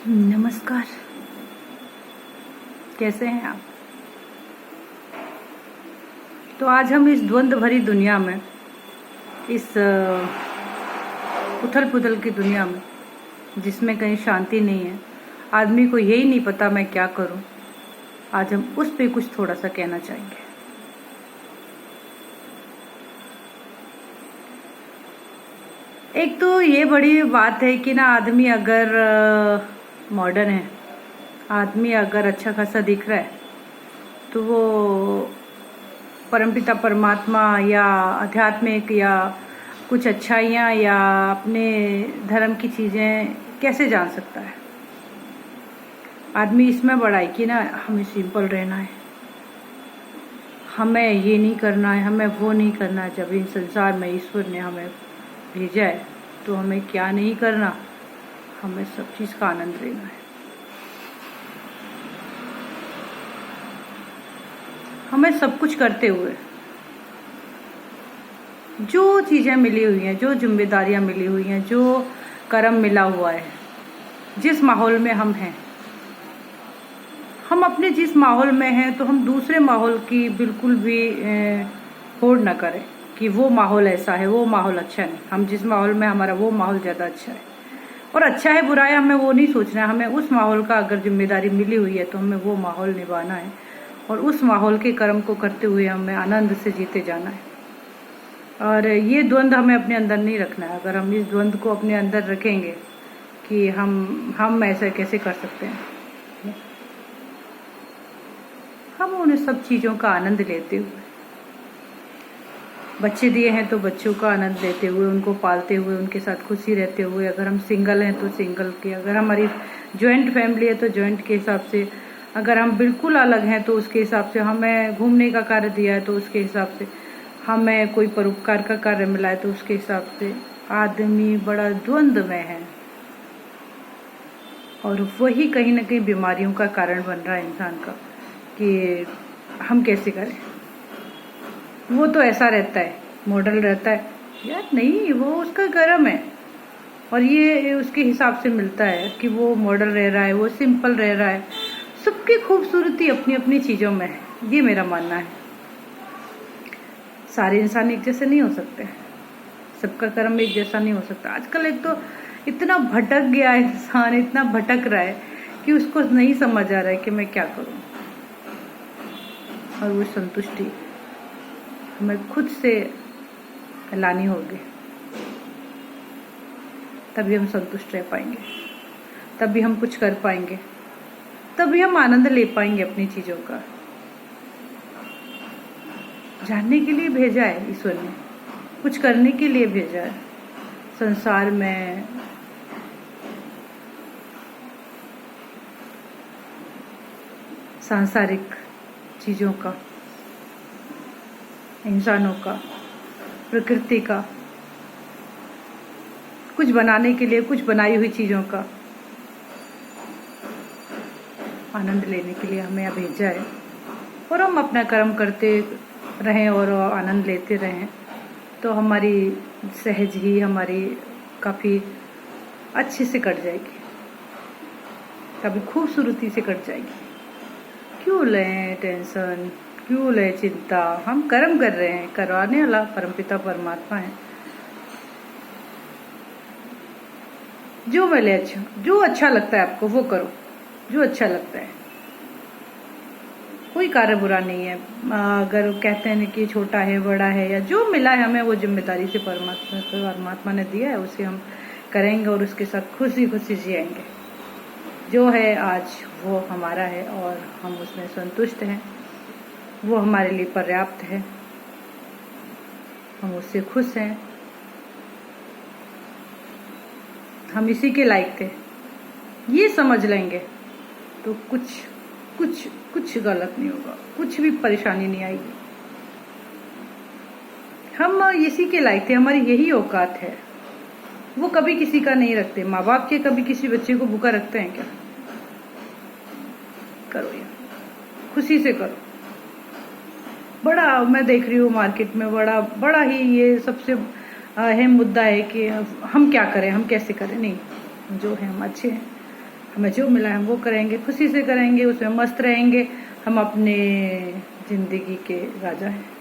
नमस्कार। कैसे हैं आप? तो आज हम इस द्वंद्व भरी दुनिया में, इस उथल पुथल की दुनिया में, जिसमें कहीं शांति नहीं है, आदमी को यही नहीं पता मैं क्या करूं, आज हम उस पे कुछ थोड़ा सा कहना चाहेंगे। एक तो ये बड़ी बात है कि ना, आदमी अगर मॉडर्न है, आदमी अगर अच्छा खासा दिख रहा है, तो वो परमपिता परमात्मा या आध्यात्मिक या कुछ अच्छाइयाँ या अपने धर्म की चीज़ें कैसे जान सकता है। आदमी इसमें बड़ा है कि ना, हमें सिंपल रहना है, हमें ये नहीं करना है, हमें वो नहीं करना है। जब इन संसार में ईश्वर ने हमें भेजा है तो हमें क्या नहीं करना, हमें सब चीज़ का आनंद लेना है। हमें सब कुछ करते हुए जो चीज़ें मिली हुई हैं, जो जिम्मेदारियां मिली हुई हैं, जो कर्म मिला हुआ है, जिस माहौल में हम हैं, हम अपने जिस माहौल में हैं, तो हम दूसरे माहौल की बिल्कुल भी होड़ ना करें कि वो माहौल ऐसा है, वो माहौल अच्छा नहीं। हम जिस माहौल में, हमारा वो माहौल ज़्यादा अच्छा है। और अच्छा है बुरा है, हमें वो नहीं सोचना है। हमें उस माहौल का अगर जिम्मेदारी मिली हुई है तो हमें वो माहौल निभाना है और उस माहौल के कर्म को करते हुए हमें आनंद से जीते जाना है। और ये द्वंद्व हमें अपने अंदर नहीं रखना है। अगर हम इस द्वंद्व को अपने अंदर रखेंगे कि हम ऐसा कैसे कर सकते हैं, हम उन सब चीज़ों का आनंद लेते हुए, बच्चे दिए हैं तो बच्चों का आनंद लेते हुए, उनको पालते हुए, उनके साथ खुशी रहते हुए, अगर हम सिंगल हैं तो सिंगल के, अगर हमारी जॉइंट फैमिली है तो जॉइंट के हिसाब से, अगर हम बिल्कुल अलग हैं तो उसके हिसाब से, हमें घूमने का कार्य दिया है तो उसके हिसाब से, हमें कोई परोपकार का कार्य मिला है तो उसके हिसाब से। आदमी बड़ा द्वंद्व में है और वही कहीं ना कहीं बीमारियों का कारण बन रहा है इंसान का, कि हम कैसे करें। वो तो ऐसा रहता है, मॉडल रहता है, यार नहीं, वो उसका कर्म है और ये उसके हिसाब से मिलता है कि वो मॉडल रह रहा है, वो सिंपल रह रहा है। सबकी खूबसूरती अपनी अपनी चीज़ों में है, ये मेरा मानना है। सारे इंसान एक जैसे नहीं हो सकते, सबका कर्म एक जैसा नहीं हो सकता। आजकल एक तो इतना भटक गया है इंसान, इतना भटक रहा है कि उसको नहीं समझ आ रहा है कि मैं क्या करूं। और वो संतुष्टि हमें खुद से लानी होगी, तभी हम संतुष्ट रह पाएंगे, तभी हम कुछ कर पाएंगे, तभी हम आनंद ले पाएंगे अपनी चीज़ों का। जानने के लिए भेजा है ईश्वर ने, कुछ करने के लिए भेजा है संसार में। सांसारिक चीज़ों का, इंसानों का, प्रकृति का, कुछ बनाने के लिए, कुछ बनाई हुई चीज़ों का आनंद लेने के लिए हमें यहाँ भेजा है। और हम अपना कर्म करते रहें और आनंद लेते रहें तो हमारी सहज ही हमारी काफ़ी अच्छे से कट जाएगी, काफ़ी खूबसूरती से कट जाएगी। क्यों लें टेंशन, क्यों लें चिंता? हम कर्म कर रहे हैं, करवाने वाला परमपिता परमात्मा है। जो मिले अच्छा, जो अच्छा लगता है आपको वो करो, जो अच्छा लगता है। कोई कार्य बुरा नहीं है। अगर कहते हैं कि छोटा है, बड़ा है, या जो मिला है हमें, वो जिम्मेदारी से परमात्मा ने दिया है, उसे हम करेंगे और उसके साथ खुशी खुशी जिएंगे। जो है आज वो हमारा है और हम उसमें संतुष्ट हैं, वो हमारे लिए पर्याप्त है, हम उससे खुश हैं, हम इसी के लायक थे। ये समझ लेंगे तो कुछ कुछ कुछ गलत नहीं होगा, कुछ भी परेशानी नहीं आएगी। हम इसी के लायक थे, हमारी यही औकात है। वो कभी किसी का नहीं रखते। माँ बाप के कभी किसी बच्चे को भूखा रखते हैं क्या? करो यार, खुशी से करो। बड़ा मैं देख रही हूँ मार्केट में, बड़ा ही ये सबसे अहम मुद्दा है कि हम क्या करें, हम कैसे करें। नहीं, जो है हम अच्छे हैं, हमें जो मिला है हम वो करेंगे, खुशी से करेंगे, उसमें मस्त रहेंगे। हम अपने ज़िंदगी के राजा हैं।